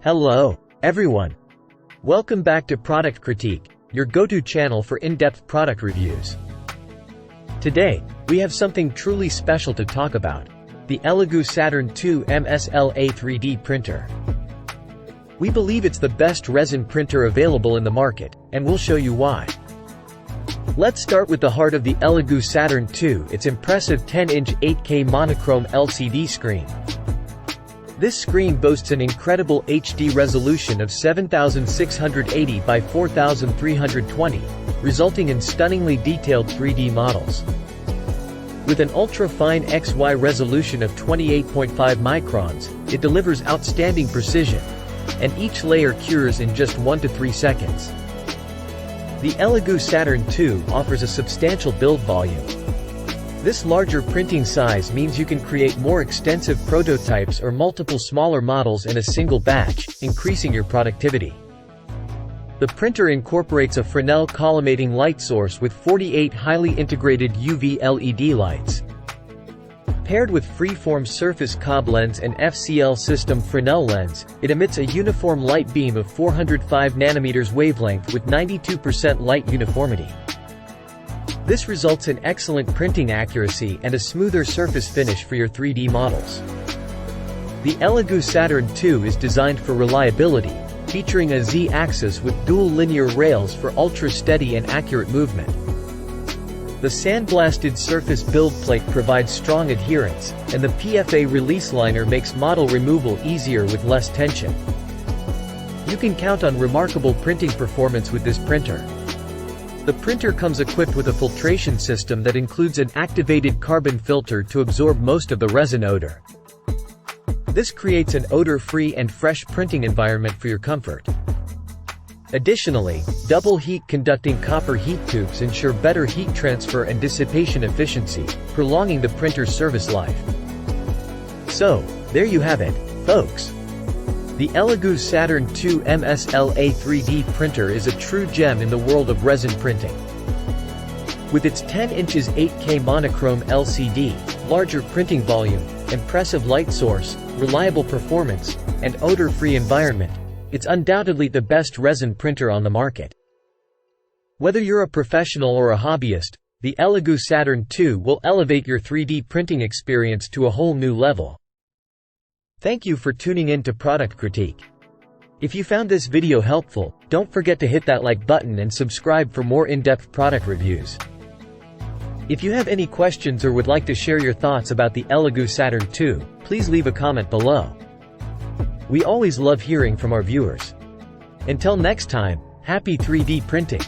Hello, everyone. Welcome back to Product Critique, your go-to channel for in-depth product reviews. Today, we have something truly special to talk about: the Elegoo Saturn II MSLA 3D printer. We believe it's the best resin printer available in the market, and we'll show you why. Let's start with the heart of the Elegoo Saturn II, its impressive 10-inch 8K monochrome LCD screen. This screen boasts an incredible HD resolution of 7680 by 4320, resulting in stunningly detailed 3D models. With an ultra-fine XY resolution of 28.5 microns, it delivers outstanding precision, and each layer cures in just 1 to 3 seconds. The Elegoo Saturn II offers a substantial build volume. This larger printing size means you can create more extensive prototypes or multiple smaller models in a single batch, increasing your productivity. The printer incorporates a Fresnel collimating light source with 48 highly integrated UV LED lights. Paired with freeform surface Cobb lens and FCL system Fresnel lens, it emits a uniform light beam of 405 nanometers wavelength with 92% light uniformity. This results in excellent printing accuracy and a smoother surface finish for your 3D models. The Elegoo Saturn II is designed for reliability, featuring a Z-axis with dual linear rails for ultra-steady and accurate movement. The sandblasted surface build plate provides strong adherence, and the PFA release liner makes model removal easier with less tension. You can count on remarkable printing performance with this printer. The printer comes equipped with a filtration system that includes an activated carbon filter to absorb most of the resin odor. This creates an odor-free and fresh printing environment for your comfort. Additionally, double heat-conducting copper heat tubes ensure better heat transfer and dissipation efficiency, prolonging the printer's service life. So, there you have it, folks. The Elegoo Saturn II MSLA 3D printer is a true gem in the world of resin printing. With its 10 inches 8K monochrome LCD, larger printing volume, impressive light source, reliable performance, and odor-free environment, it's undoubtedly the best resin printer on the market. Whether you're a professional or a hobbyist, the Elegoo Saturn II will elevate your 3D printing experience to a whole new level. Thank you for tuning in to Product Critique. If you found this video helpful, don't forget to hit that like button and subscribe for more in-depth product reviews. If you have any questions or would like to share your thoughts about the Elegoo Saturn II, please leave a comment below. We always love hearing from our viewers. Until next time, happy 3D printing!